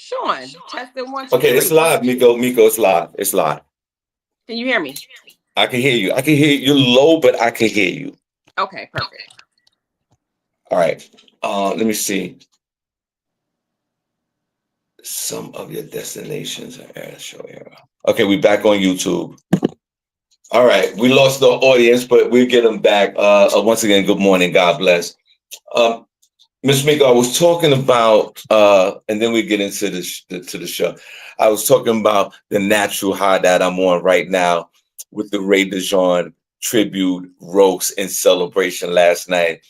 Sean, testing one, two, Okay, it's three. live, Miko. Miko, it's live. It's live. Can you hear me? I can hear you. I can hear you. You're low, but I can hear you. Okay, perfect. All right. Let me see. Some of your destinations are air show here. Okay, we back on YouTube. All right, we lost the audience, but we'll get them back. Once again, good morning. God bless. Miss Miko, I was talking about, and then we get into to the show. I was talking about the natural high that I'm on right now with the Ray DeJean tribute roast and celebration last night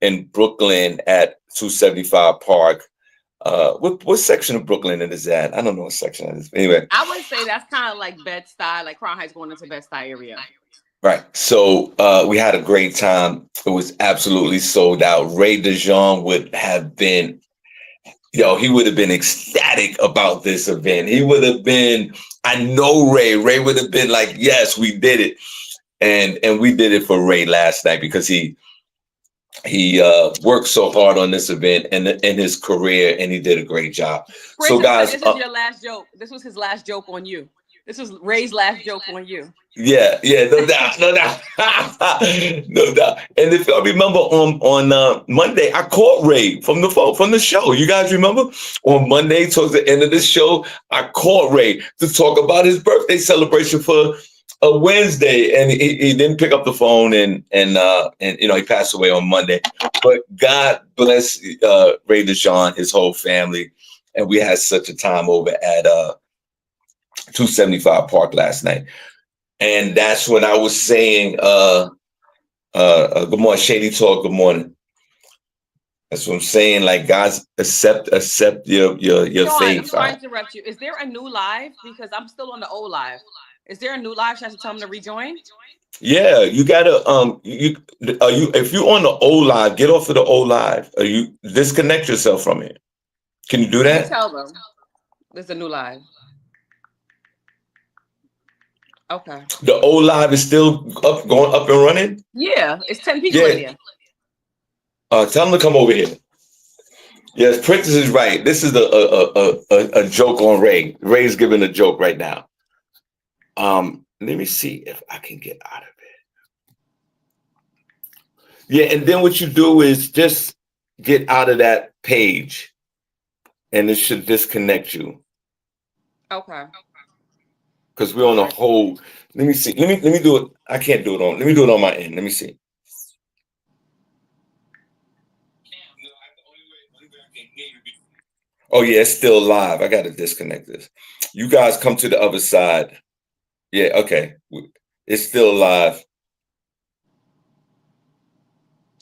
in Brooklyn at 275 Park. What section of Brooklyn it is at? I don't know what section it is. Anyway, I would say that's kind of like Bed-Stuy, like Crown Heights going into Bed-Stuy area. right. So we had a great time. It was absolutely sold out. Ray DeJean would have been, he would have been ecstatic about this event. He would have been, I know Ray. Ray would have been like, yes, we did it. And we did it for Ray last night because he worked so hard on this event and in his career, and he did a great job. So, guys, this is your last joke. This was his last joke on you. This was Ray's last joke on you. Yeah, no doubt, no doubt, no doubt. And if y'all remember, on Monday, I called Ray from the show. You guys remember? On Monday, towards the end of the show, I called Ray to talk about his birthday celebration for a Wednesday, and he didn't pick up the phone, and he passed away on Monday. But God bless Ray DeJean, his whole family, and we had such a time over at 275 Park last night. And that's when I was saying, good morning, Shady Talk, good morning. That's what I'm saying. Like, guys, accept your Sean, faith. I'm sorry to interrupt you. Is there a new live? Because I'm still on the old live. Is there a new live? Should I have to tell them to rejoin? Yeah, you gotta if you're on the old live, get off of the old live. You disconnect yourself from it. Can you do that? You tell them there's a new live. Okay. The old live is still going up and running? Yeah, it's 10 people in here. Tell them to come over here. Yes, Princess is right. This is a joke on Ray. Ray's giving a joke right now. Let me see if I can get out of it. Yeah, and then what you do is just get out of that page, and it should disconnect you. Okay. Because we're on a whole. Let me see. Let me do it. I can't do it on. Let me do it on my end. Let me see. Oh yeah, it's still live. I got to disconnect this. You guys come to the other side. Yeah, okay. It's still live.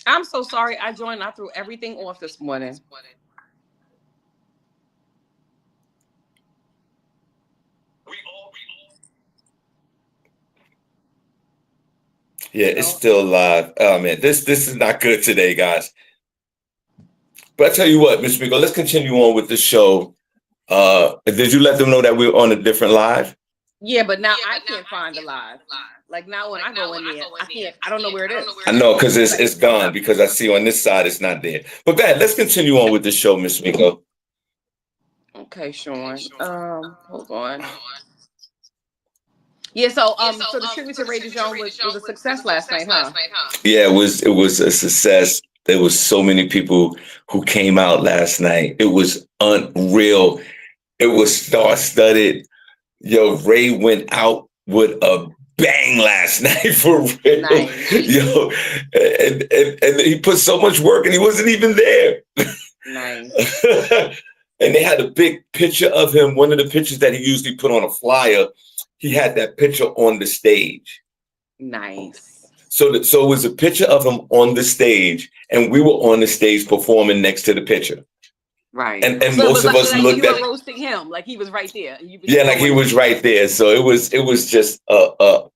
I'm so sorry. I joined. I threw everything off this morning. Yeah, it's still live. Oh man, this is not good today, guys. But I tell you what, Mr. Miko, let's continue on with the show. Did you let them know that we're on a different live? Yeah, but now I can't find the live. Like now when I go in there, I can't. I don't know where it is. I know because it's gone. Because I see on this side it's not there. But go ahead, let's continue on with the show, Miss Miko. Okay, Sean. Hold on. Yeah, so the tribute to Ray DeJean was a success last night, huh? Yeah, it was a success. There was so many people who came out last night. It was unreal. It was star-studded. Yo, Ray went out with a bang last night for real. Nice. Yo, and he put so much work and he wasn't even there. Nice. And they had a big picture of him. One of the pictures that he usually put on a flyer, he had that picture on the stage. Nice. So it was a picture of him on the stage, and we were on the stage performing next to the picture. Right. And so most of us looked at roasting him like he was right there. Yeah, like he was right there. So it was just a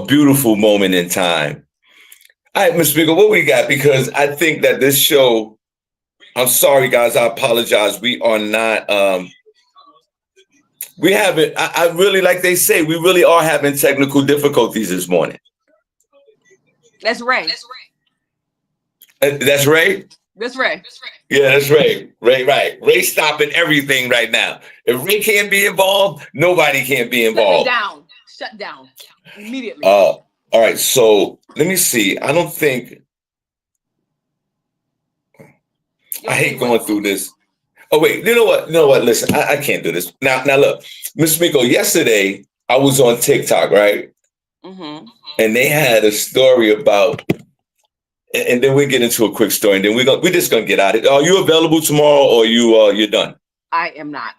beautiful moment in time. All right, Mr. Miko, what we got? Because I think that this show, I'm sorry, guys, I apologize. We are not we haven't, I really, like they say, we really are having technical difficulties this morning. That's Ray. That's Ray? That's Ray. Yeah, that's Ray. Right. Ray stopping everything right now. If Ray can't be involved, nobody can't be Shut me involved. down. Shut down immediately. All right. So let me see. I don't think I hate going through this. Oh wait, you know what? Listen, I can't do this. Now look, Miss Miko, yesterday I was on TikTok, right? Mm-hmm. And they had a story about, and then we get into a quick story, and then we're just gonna get out of it. Are you available tomorrow, or you're done? I am not.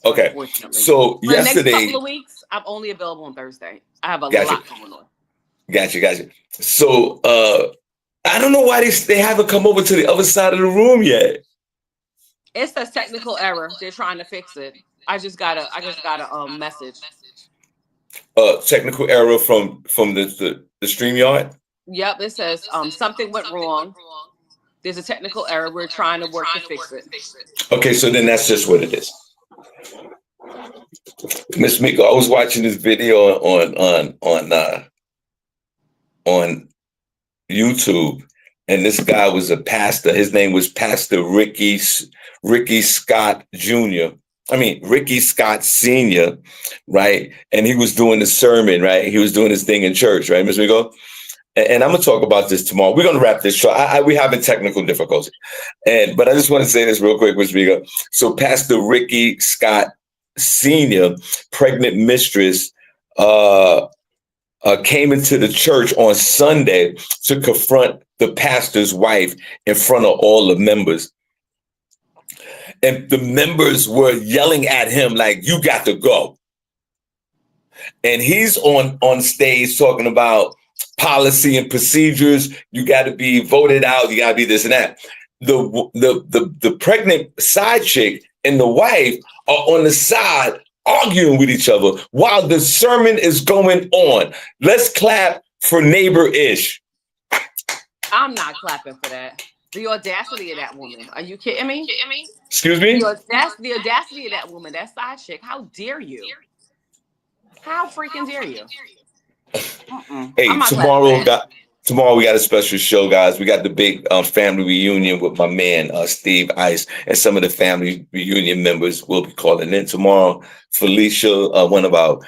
Okay. So for yesterday, the next couple of weeks, I'm only available on Thursday. I have a lot going on. Gotcha. So I don't know why they haven't come over to the other side of the room yet. It's a technical error. They're trying to fix it. I just got a message. Technical error from the StreamYard. Yep, it says something went wrong. There's a technical error. We're trying to work to fix it. Okay, so then that's just what it is. Miss Miko, I was watching this video on YouTube, and this guy was a pastor. His name was Pastor Ricky Scott Jr. Ricky Scott Sr., right? And he was doing the sermon, right? He was doing his thing in church, right, Miss Miko? And I'm gonna talk about this tomorrow. We're gonna wrap this show. We having technical difficulty, but I just want to say this real quick, Miss Miko. So Pastor Ricky Scott Sr., pregnant mistress, came into the church on Sunday to confront the pastor's wife in front of all the members. And the members were yelling at him like, "You got to go." And he's on stage talking about policy and procedures. You got to be voted out. You got to be this and that. The pregnant side chick and the wife are on the side arguing with each other while the sermon is going on. Let's clap for neighbor-ish. I'm not clapping for that. The audacity of that woman. Are you kidding me? Excuse me? The audacity of that woman, that side chick. How dare you? How freaking dare you? Hey, tomorrow we got a special show, guys. We got the big family reunion with my man, Steve Ice, and some of the family reunion members will be calling in tomorrow. Felicia, one of our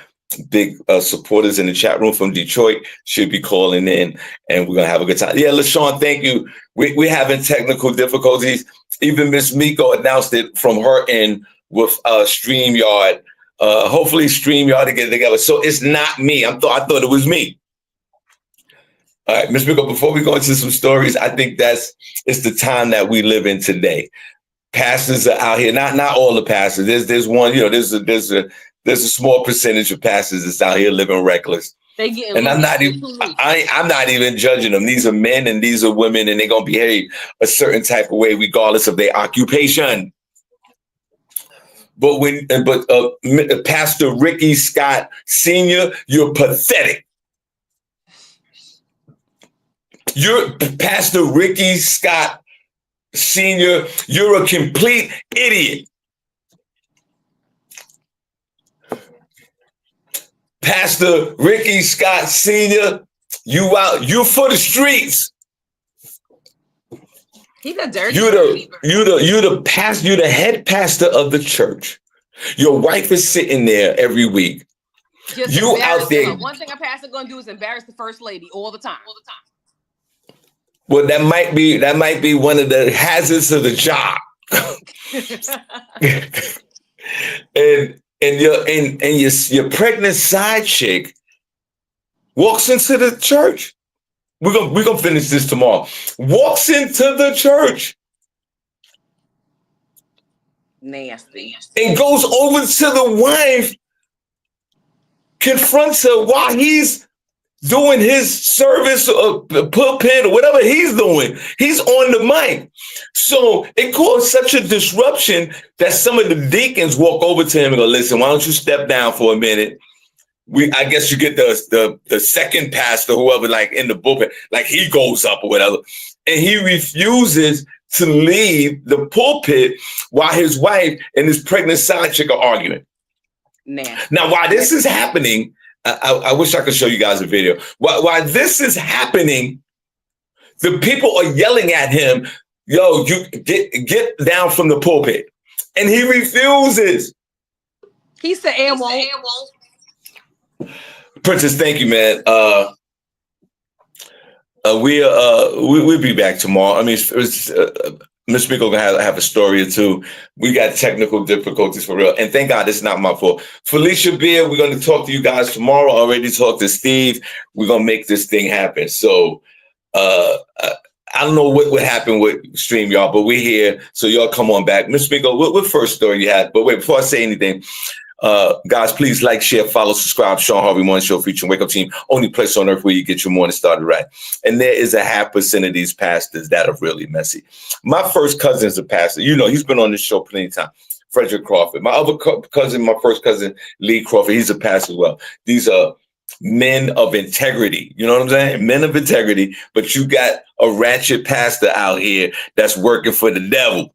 big supporters in the chat room from Detroit, should be calling in, and we're going to have a good time. Yeah, LaShawn, thank you. We're having technical difficulties. Even Miss Miko announced it from her end with StreamYard. Hopefully StreamYard to get it together. So it's not me. I thought it was me. All right, Ms. Miko, before we go into some stories, I think it's the time that we live in today. Pastors are out here, not all the pastors. There's one, there's a small percentage of pastors that's out here living reckless. And I'm not even judging them. These are men and these are women, and they're gonna behave a certain type of way regardless of their occupation. But Pastor Ricky Scott Sr., you're pathetic. You're Pastor Ricky Scott Sr., you're a complete idiot. Pastor Ricky Scott Sr., you for the streets. He's a dirty. You're the head pastor of the church. Your wife is sitting there every week. You out there. One thing a pastor gonna do is embarrass the first lady all the time. Well, that might be one of the hazards of the job. and your pregnant side chick walks into the church. We're gonna finish this tomorrow. Walks into the church. Nasty. And goes over to the wife, confronts her while he's doing his service or pulpit or whatever he's doing. He's on the mic. So it caused such a disruption that some of the deacons walk over to him and go, "Listen, why don't you step down for a minute? I guess you get the second pastor, whoever, like in the pulpit, like he goes up or whatever." And he refuses to leave the pulpit while his wife and his pregnant side chick are arguing. Now, while this is happening, I wish I could show you guys a video. While this is happening, the people are yelling at him, yo, you get down from the pulpit. And he refuses. He said, "And won't." Princess, thank you, man. We'll be back tomorrow. I mean, Miss Miko gonna have a story or two. We got technical difficulties for real, and thank God it's not my fault. Felicia Beer, we're gonna talk to you guys tomorrow. Already talked to Steve. We're gonna make this thing happen. So, I don't know what happened with StreamYard, but we're here. So y'all come on back. Miss Miko, what first story you had? But wait, before I say anything, guys, please like, share, follow, subscribe. Shawn Harvey Morning Show featuring Wake Up Team. Only place on earth where you get your morning started right. And there is a 0.5% of these pastors that are really messy. My first cousin is a pastor. You know, he's been on this show plenty of times. Frederick Crawford. My other cousin, my first cousin, Lee Crawford, he's a pastor as well. These are men of integrity. You know what I'm saying? Men of integrity. But you got a ratchet pastor out here that's working for the devil.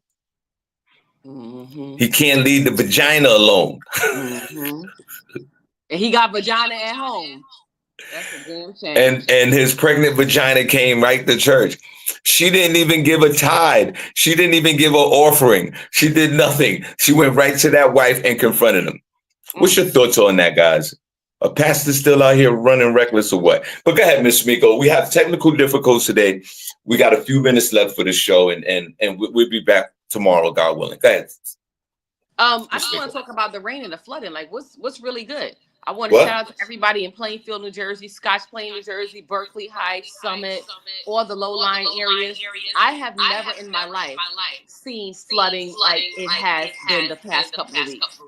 Mm-hmm. He can't leave the vagina alone. Mm-hmm. And he got vagina at home. That's a damn shame. And his pregnant vagina came right to church. She didn't even give a tithe. She didn't even give an offering. She did nothing. She went right to that wife and confronted him. What's your thoughts on that, guys? A pastor still out here running reckless or what? But go ahead, Miss Miko. We have technical difficulties today. We got a few minutes left for the show, and we'll be back tomorrow, God willing. Go ahead. I just want to talk about the rain and the flooding. Like, what's really good? I want to shout out to everybody in Plainfield, New Jersey, Scotch Plain, New Jersey, Berkeley Heights, Summit, all the low-lying areas. I have never in my life seen flooding like it has been the past couple of weeks.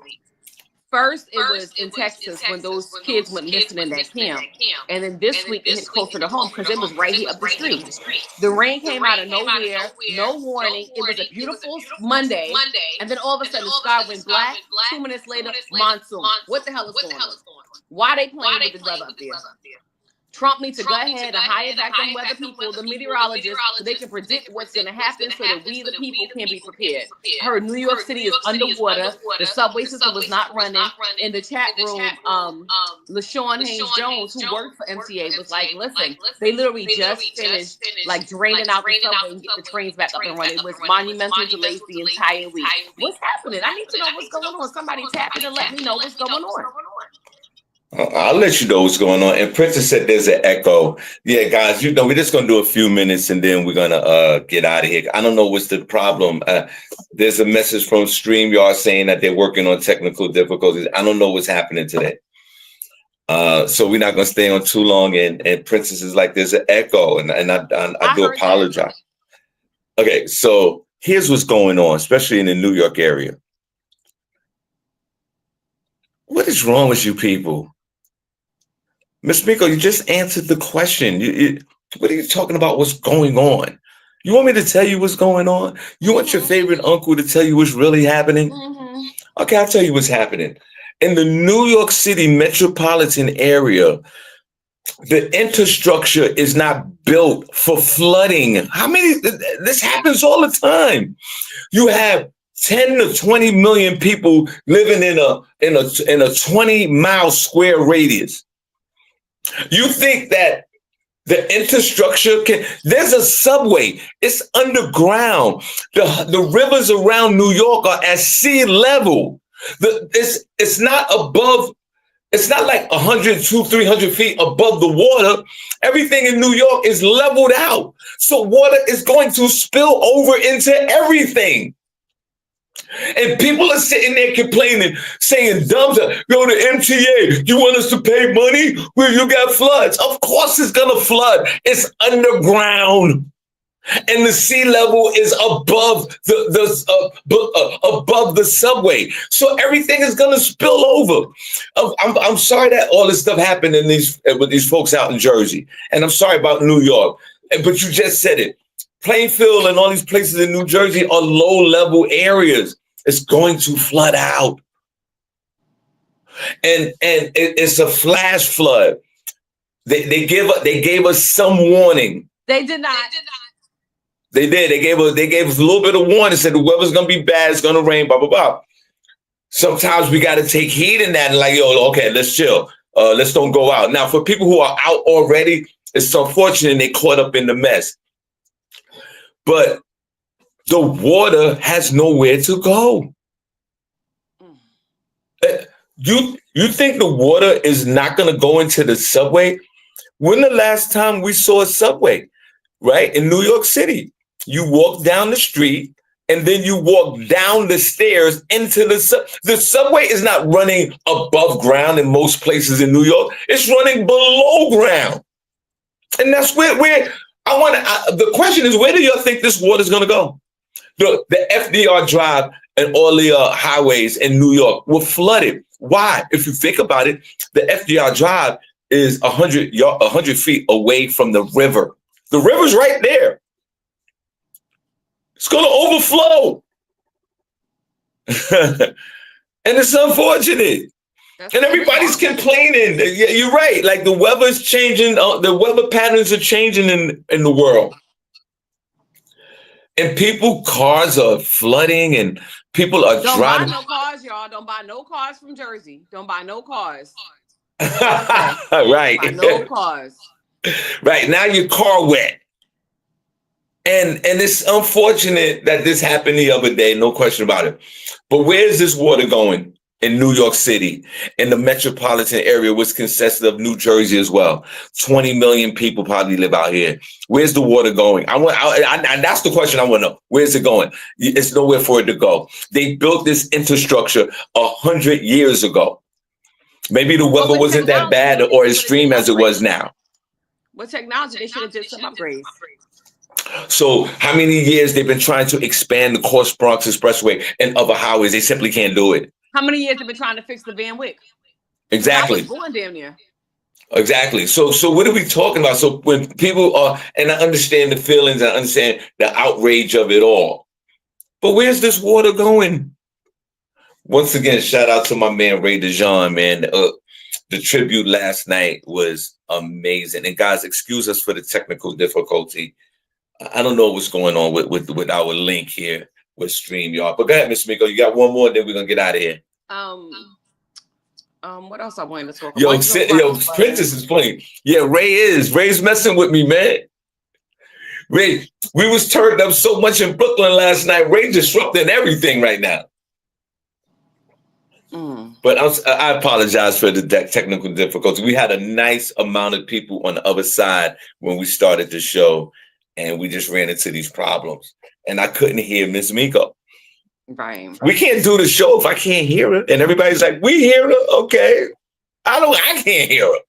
First, it was in Texas when those kids went missing in that camp. And then this week, it hit closer to home because it was right here up the street. The rain came out of nowhere, no warning. It was a beautiful Monday. And then all of a sudden, the sky went black. 2 minutes later, monsoon. What the hell is going on? Why are they playing with the weather up there? Trump needs to go ahead and hire back them weather people, the meteorologists, so they can predict what's going to happen so that we, the people, can be prepared. I heard New York City is underwater. The subway system was not running. In the chat room, LaShawn Haynes-Jones, who worked for MTA, was like, listen, they literally just finished like draining out the subway and get the trains back up and running. It was monumental delays the entire week. What's happening? I need to know what's going on. Somebody tap in and let me know what's going on. I'll let you know what's going on. And Princess said there's an echo. Yeah, guys, you know, we're just going to do a few minutes and then we're going to get out of here. I don't know what's the problem. There's a message from StreamYard saying that they're working on technical difficulties. I don't know what's happening today. So we're not going to stay on too long. And Princess is like, there's an echo. And I do apologize. Okay, so here's what's going on, especially in the New York area. What is wrong with you people? Miss Miko, you just answered the question. What are you talking about? What's going on? You want me to tell you what's going on? You want your favorite uncle to tell you what's really happening? Mm-hmm. Okay, I'll tell you what's happening. In the New York City metropolitan area, the infrastructure is not built for flooding. This happens all the time. You have 10 to 20 million people living in a 20-mile square radius. You think that the infrastructure there's a subway, it's underground. The rivers around New York are at sea level. It's not above, it's not like 100, 200, 300 feet above the water. Everything in New York is leveled out. So water is going to spill over into everything. And people are sitting there complaining, saying, yo, the MTA, you want us to pay money? Well, you got floods. Of course it's going to flood. It's underground. And the sea level is above above the subway. So everything is going to spill over. I'm sorry that all this stuff happened with these folks out in Jersey. And I'm sorry about New York. But you just said it. Plainfield and all these places in New Jersey are low-level areas. It's going to flood out. And it's a flash flood. They gave us some warning. They did not. They did. They gave us a little bit of warning. Said the weather's gonna be bad. It's gonna rain. Blah blah blah. Sometimes we got to take heed in that and like, yo, okay, let's chill. Let's don't go out. Now, for people who are out already, it's unfortunate they caught up in the mess. But the water has nowhere to go. You think the water is not going to go into the subway? When the last time we saw a subway, right? In New York City, you walk down the street and then you walk down the stairs into the subway is not running above ground in most places in New York. It's running below ground. And that's where the question is, where do y'all think this water is going to go? The FDR Drive and all the highways in New York were flooded. Why? If you think about it, the FDR Drive is 100 feet away from the river. The river's right there. It's going to overflow. And it's unfortunate. And everybody's complaining. Yeah, you're right. Like the weather's changing. The weather patterns are changing in the world. And cars are flooding and people are driving. Don't buy no cars, y'all. Don't buy no cars from Jersey. Don't buy no cars. Right. Don't buy no cars. Right. Now your car wet. And it's unfortunate that this happened the other day. No question about it. But where is this water going? In New York City, in the metropolitan area, which consists of New Jersey as well. 20 million people probably live out here. Where's the water going? That's the question I want to know. Where's it going? It's nowhere for it to go. They built this infrastructure 100 years ago. Maybe the weather wasn't that bad or extreme as it was now. With technology, they should have did some upgrades. So how many years they've been trying to expand the Coast Bronx Expressway and other highways? They simply can't do it. How many years have been trying to fix the Van Wyck? Exactly. I was born damn near. Exactly. So what are we talking about? So when people are, and I understand the feelings, I understand the outrage of it all, but where's this water going? Once again, shout out to my man Ray DeJean, man. The tribute last night was amazing. And guys, excuse us for the technical difficulty. I don't know what's going on with our link here. With StreamYard. But go ahead, Miss Miko. You got one more, then we're gonna get out of here. What else I wanted to talk about? Yo, Princess is funny. Yeah, Ray's messing with me, man. Ray, we was turned up so much in Brooklyn last night. Ray disrupting everything right now. But I apologize for the technical difficulty. We had a nice amount of people on the other side when we started the show, and we just ran into these problems. And I couldn't hear Miss Miko. Right. We can't do the show if I can't hear her. And everybody's like, we hear her? Okay. I can't hear her.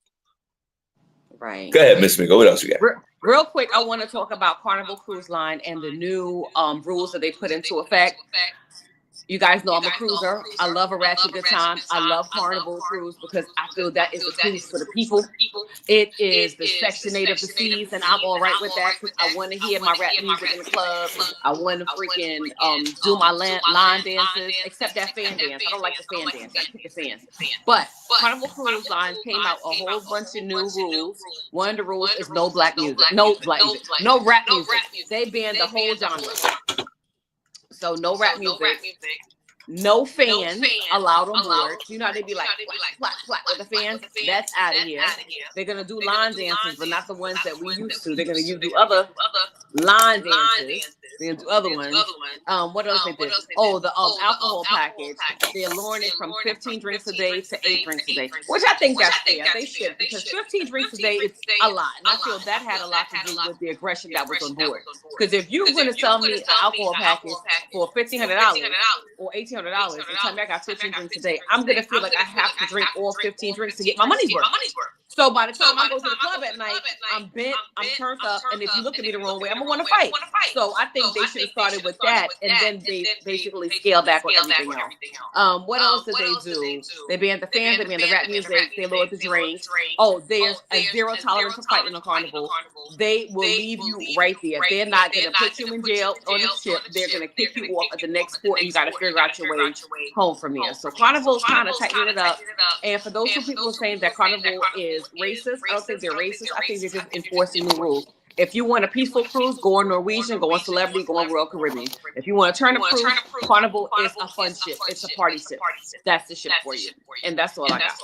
Right. Go ahead, Miss Miko. What else you got? Real quick, I want to talk about Carnival Cruise Line and the new rules that they put into effect. You guys know I'm a cruiser. I love a ratchet good time. I love Carnival Cruise because I feel that is a cruise for the people. It is the Section 8 of the seas, and I'm all right with that because I want to hear my rap music in the club. I want to freaking do my line dances, except that fan dance. I don't like the fan dance. I pick the fans. But Carnival Cruise Line came out a whole bunch of new rules. One of the rules is no black music, no rap music. They banned the whole genre. So no rap music, no fans allowed on board. You know how they be like, flat with the fans? That's out of here. They're going to do line dances, but not the ones that we used to. They're going to do other line dances. They're going to do other ones. What else they did? Oh, the alcohol package. They're lowering it from 15 drinks a day to 8 drinks a day, which I think that's fair. They should, because 15 drinks a day is a lot. And I feel that had a lot to do with the aggression that was on board. Because if you're going to sell me an alcohol package for $1,500 or $1,800 and tell me I got 15 drinks a day, I'm going to feel like I have to drink all 15 drinks to get my money's worth. So by the time I go to the club at night, I'm bent, I'm turned up, and if you look at me the wrong way, I'm going to want to fight. So I think they should have started with that, and then they basically scaled back on everything else. What else did they do? They banned the fans, they banned the rap music, they lowered the drinks. Oh, there's a zero tolerance for fighting on Carnival. They will leave you right there. They're not going to put you in jail on the ship. They're going to kick you off at the next port, and you got to figure out your way home from here. So Carnival's kind of tightening it up. And for those who people are saying that Carnival is racist, I don't think they're racist. I think they're just enforcing new rules. If you want a peaceful cruise, go on Norwegian, go on Celebrity, go on Royal Caribbean. If you want to turn a cruise, Carnival is a fun ship. It's a party ship. That's the ship for you. And that's all I got.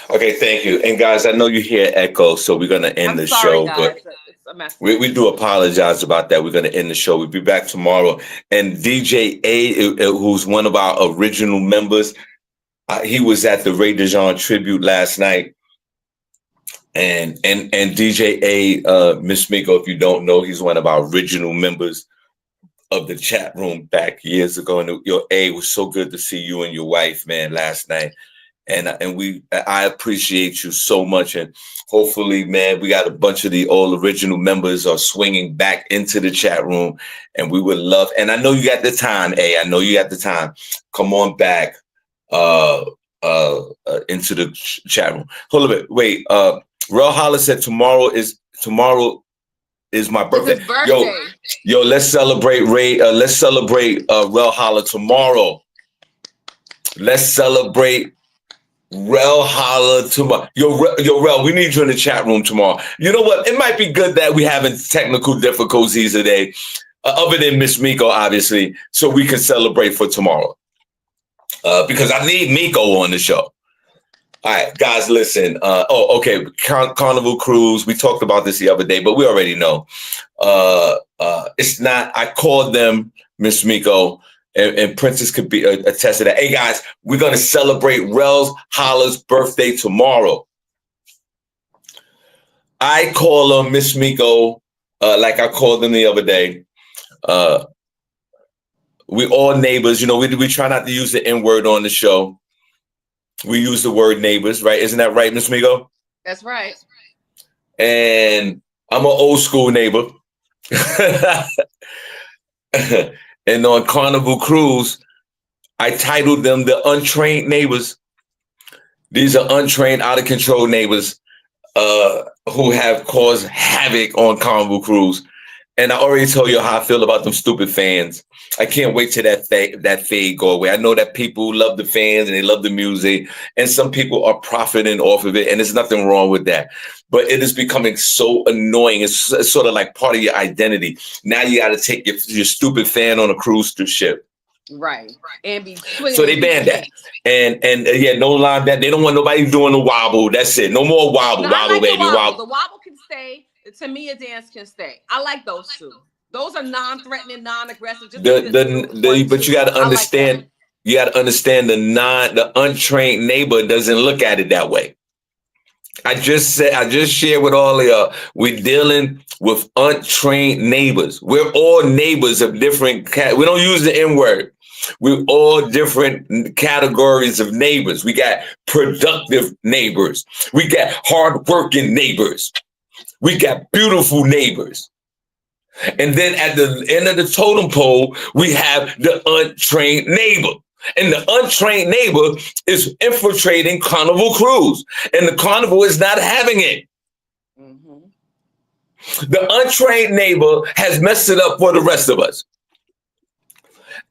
Okay, thank you. And guys, I know you hear echo, so we're gonna end I'm the sorry, show, guys. but It's a mess. we do apologize about that. We're gonna end the show. We'll be back tomorrow. And DJ A, who's one of our original members, he was at the Ray DeJean tribute last night. And DJ A, Miss Miko, if you don't know, he's one of our original members of the chat room back years ago. And your A, was so good to see you and your wife, man, last night. And I appreciate you so much. And hopefully, man, we got a bunch of the all original members are swinging back into the chat room, and we would love. And I know you got the time, A. I know you got the time. Come on back into the chat room. Hold a bit. Wait. Real Holla said tomorrow is my birthday. It's his birthday. Yo, let's celebrate Ray. Let's celebrate Real Holla tomorrow. Let's celebrate Rel Holla tomorrow. Yo, Rel, we need you in the chat room tomorrow. You know what? It might be good that we having technical difficulties today, other than Miss Miko, obviously, so we can celebrate for tomorrow. Because I need Miko on the show. All right, guys, listen. Okay. Carnival Cruise. We talked about this the other day, but we already know. It's not. I called them, Miss Miko. And Princess could be attest to that. Hey, guys, we're going to celebrate Rel Holla's birthday tomorrow. I call her Miss Miko, like I called them the other day. We all neighbors. You know, we try not to use the N-word on the show. We use the word neighbors, right? Isn't that right, Miss Miko? That's right. And I'm an old school neighbor. And on Carnival Cruise, I titled them the Untrained Neighbors. These are untrained, out of control neighbors who have caused havoc on Carnival Cruise. And I already told you how I feel about them stupid fans. I can't wait till that fade go away. I know that people love the fans and they love the music, and some people are profiting off of it, and there's nothing wrong with that. But it is becoming so annoying. It's sort of like part of your identity. Now you got to take your stupid fan on a cruise ship. Right. And be so they banned that. And yeah, no line that they don't want nobody doing the wobble. That's it. No more wobble, wobble, baby, wobble. The wobble can stay. The Tamia dance can stay. I like those two. Those are non-threatening, non-aggressive. But you got to understand. Like, you got to understand the untrained neighbor doesn't look at it that way. I just shared with all of y'all, we're dealing with untrained neighbors. We're all neighbors of different we don't use the N-word. We're all different categories of neighbors. We got productive neighbors. We got hardworking neighbors. We got beautiful neighbors. And then at the end of the totem pole, we have the untrained neighbor. And the untrained neighbor is infiltrating Carnival Cruise. And the Carnival is not having it. Mm-hmm. The untrained neighbor has messed it up for the rest of us.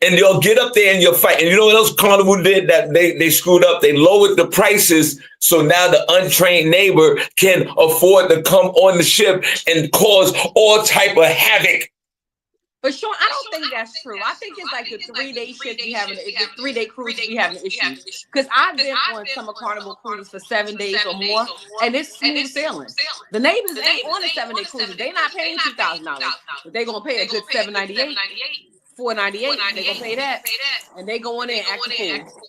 And you'll get up there and you'll fight. And you know what else Carnival did that they screwed up? They lowered the prices. So now the untrained neighbor can afford to come on the ship and cause all type of havoc. But Shawn, I don't think that's true. I think it's like the 3-day ship we having, the 3-day cruise we having issues. Because I've been on summer Carnival cruise for 7 days or more, and it's smooth sailing. The neighbors ain't on a 7-day cruise. They not paying $2,000. But they gonna pay a good $798, $498. They gonna pay that, and they go in there and act the fool.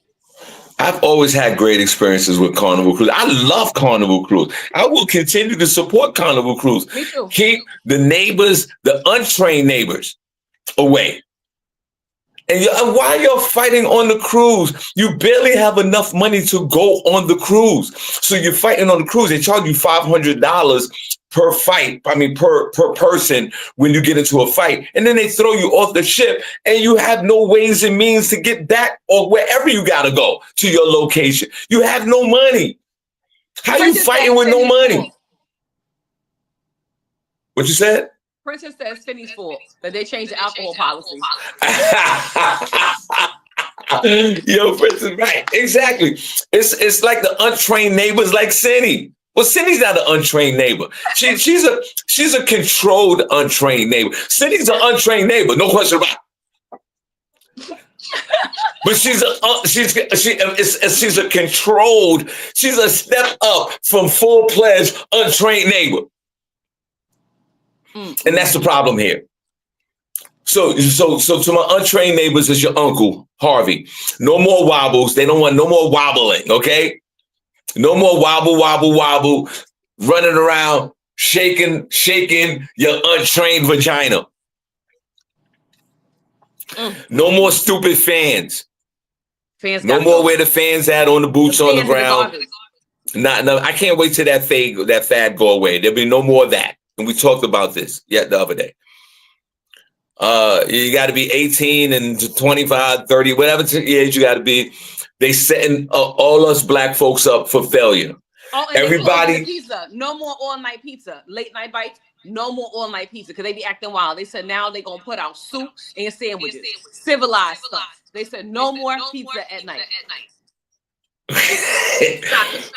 I've always had great experiences with Carnival Cruise. I love Carnival Cruise. I will continue to support Carnival Cruise. Me too. Keep the neighbors, the untrained neighbors, away. And why you're fighting on the cruise? You barely have enough money to go on the cruise. So you're fighting on the cruise. They charge you $500 per fight. I mean, per person when you get into a fight. And then they throw you off the ship and you have no ways and means to get back or wherever you got to go to your location. You have no money. How you fighting with no money? What you said? Princess says Finney's fault that they changed the alcohol policy. Yo, Princess, right? Exactly. It's like the untrained neighbors, like Senny. Well, Senny's not an untrained neighbor. She's a controlled untrained neighbor. Senny's an untrained neighbor, no question about it. But she's a controlled. She's a step up from full-fledged untrained neighbor, and that's the problem here. So to my untrained neighbors, it's your uncle Harvey. No more wobbles. They don't want no more wobbling. Okay, no more wobble, running around shaking your untrained vagina. No more stupid fans. No more where the fans at on the boots on the ground. No, I can't wait till that fad go away. There'll be no more of that. And we talked about this the other day. You got to be 18 and 25, 30, whatever age you got to be. They setting all us black folks up for failure. Oh, and everybody. Pizza. No more all-night pizza. Late night bites. No more all-night pizza because they be acting wild. They said now they gonna put out soup and sandwiches, civilized stuff. They said no more pizza at night.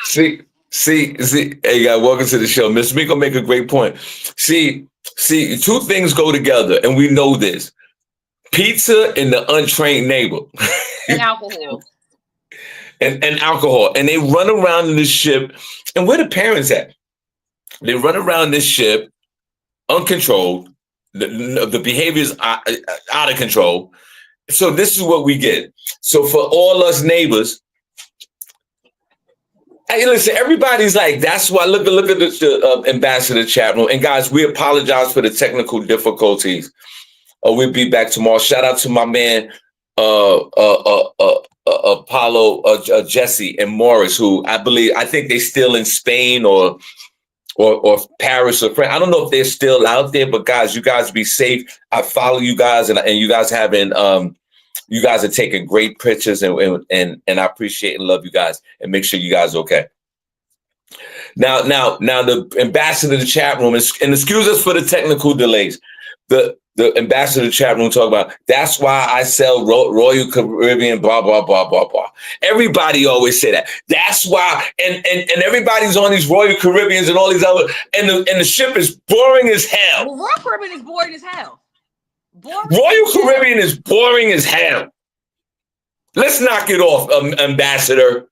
See. Hey, guys, welcome to the show. Miss Miko make a great point. See, two things go together, and we know this: pizza and the untrained neighbor, and alcohol. And alcohol, and they run around in this ship. And where the parents at? They run around this ship, uncontrolled. The behavior is out of control. So this is what we get. So for all us neighbors, hey, listen. Everybody's like, that's why. Look at the ambassador chat room. And guys, we apologize for the technical difficulties. We'll be back tomorrow. Shout out to my man, Apollo, Jesse and Morris, who I think they're still in Spain or Paris or France. I don't know if they're still out there, but guys, you guys be safe. I follow you guys, and you guys you guys are taking great pictures, and I appreciate and love you guys, and make sure you guys are okay. Now the ambassador of the chat room is, and excuse us for the technical delays. The ambassador chat room talk about, that's why I sell Royal Caribbean, blah, blah, blah, blah, blah. Everybody always say that. That's why, and everybody's on these Royal Caribbeans and all these other, and the ship is boring as hell. Well, Royal Caribbean is boring as hell. Royal Caribbean is boring as hell. Let's knock it off, ambassador.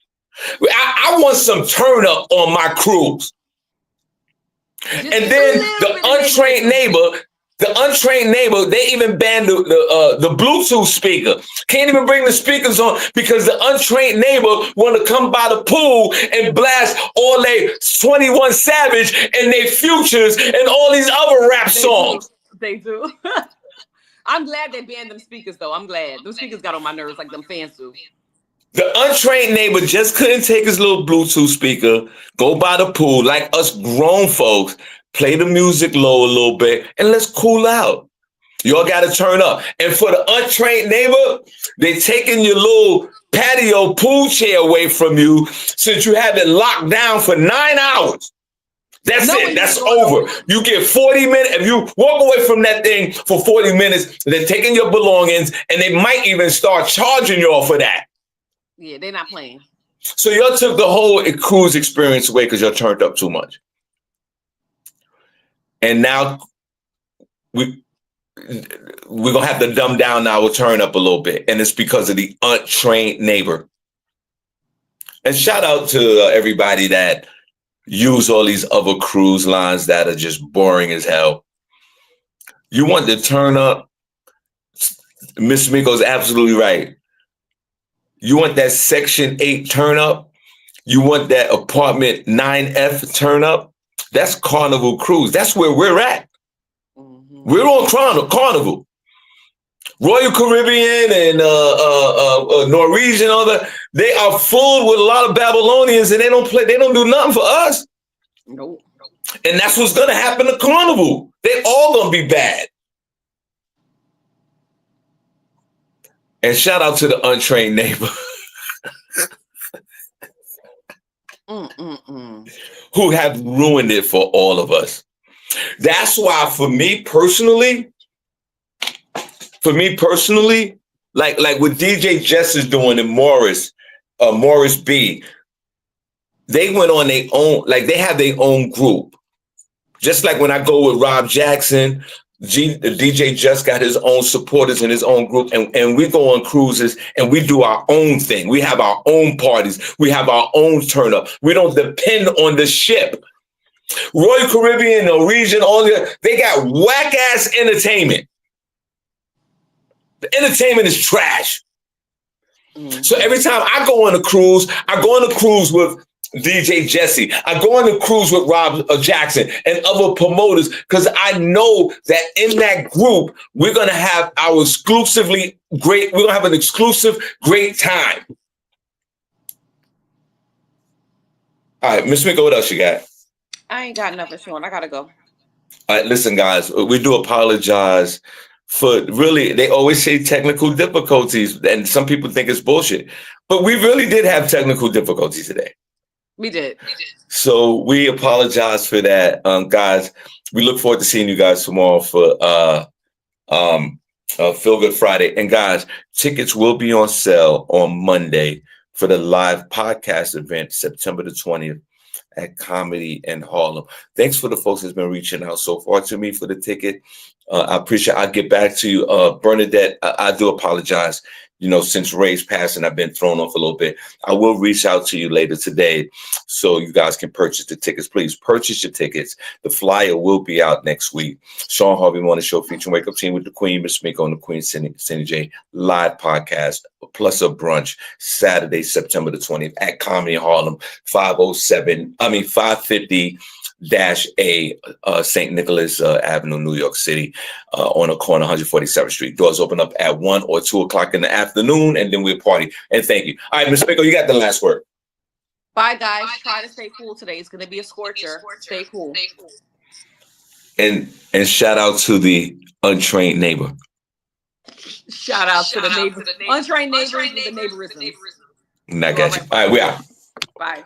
I want some turn up on my cruise. And then the untrained neighbor, they even banned the Bluetooth speaker. Can't even bring the speakers on because the untrained neighbor want to come by the pool and blast all they 21 Savage and they Futures and all these other rap songs. They do. I'm glad they banned them speakers, though. I'm glad. Those speakers got on my nerves like them fans do. The untrained neighbor just couldn't take his little Bluetooth speaker, go by the pool like us grown folks, play the music low a little bit, and let's cool out. Y'all got to turn up. And for the untrained neighbor, they taking your little patio pool chair away from you since you have it locked down for 9 hours. That's it. That's over. You get 40 minutes. If you walk away from that thing for 40 minutes, they're taking your belongings, and they might even start charging y'all for that. Yeah, they're not playing. So y'all took the whole cruise experience away because y'all turned up too much. And now we're going to have to dumb down now. We'll turn up a little bit. And it's because of the untrained neighbor. And shout out to everybody that use all these other cruise lines that are just boring as hell. You want to turn up. Miss Miko's absolutely right. You want that Section 8 turn up. You want that apartment 9F turn up. That's Carnival Cruise. That's where we're at. Mm-hmm. We're on Carnival. Royal Caribbean and Norwegian, all that, they are full with a lot of Babylonians, and they don't do nothing for us. Nope. And that's what's gonna happen to Carnival. They all gonna be bad. And shout out to the untrained neighbor who have ruined it for all of us. That's why for me personally, like what DJ Jess is doing and Morris B, they went on their own, like they have their own group. Just like when I go with Rob Jackson, DJ just got his own supporters in his own group, and we go on cruises and we do our own thing. We have our own parties. We have our own turn up. We don't depend on the ship. Royal Caribbean, Norwegian, they got whack ass entertainment. The entertainment is trash. Mm-hmm. So every time I go on a cruise with DJ Jesse. I go on a cruise with Rob Jackson and other promoters because I know that in that group, we're going to have our exclusively great, we're going to have an exclusive great time. All right, Miss Miko, what else you got? I ain't got nothing, Shawn. I got to go. All right, listen, guys, we do apologize for really, they always say technical difficulties, and some people think it's bullshit. But we really did have technical difficulties today. We did. So we apologize for that, guys. We look forward to seeing you guys tomorrow for Feel Good Friday. And guys, tickets will be on sale on Monday for the live podcast event, September the 20th at Comedy in Harlem. Thanks for the folks that's been reaching out so far to me for the ticket. I appreciate it. I'll get back to you. Bernadette, I do apologize. You know, since Ray's passing, I've been thrown off a little bit. I will reach out to you later today so you guys can purchase the tickets. Please purchase your tickets. The flyer will be out next week. Shawn Harvey Morning Show featuring Wake Up Team with the Queen, Miss Miko, and the Queen, SennyJ, live podcast, plus a brunch, Saturday, September the 20th at Comedy in Harlem, 550-A St. Nicholas Avenue, New York City, on a corner, 147th Street. Doors open up at 1 or 2 o'clock in the afternoon, and then we'll party. And thank you. All right, Ms. Miko, you got the last word. Bye, guys. Try to stay cool today. It's going to be a scorcher. Stay cool. And shout out to the untrained neighbor. Shout out to the neighbor. Untrained neighbors with the neighborism. I got you. All right, we out. Bye.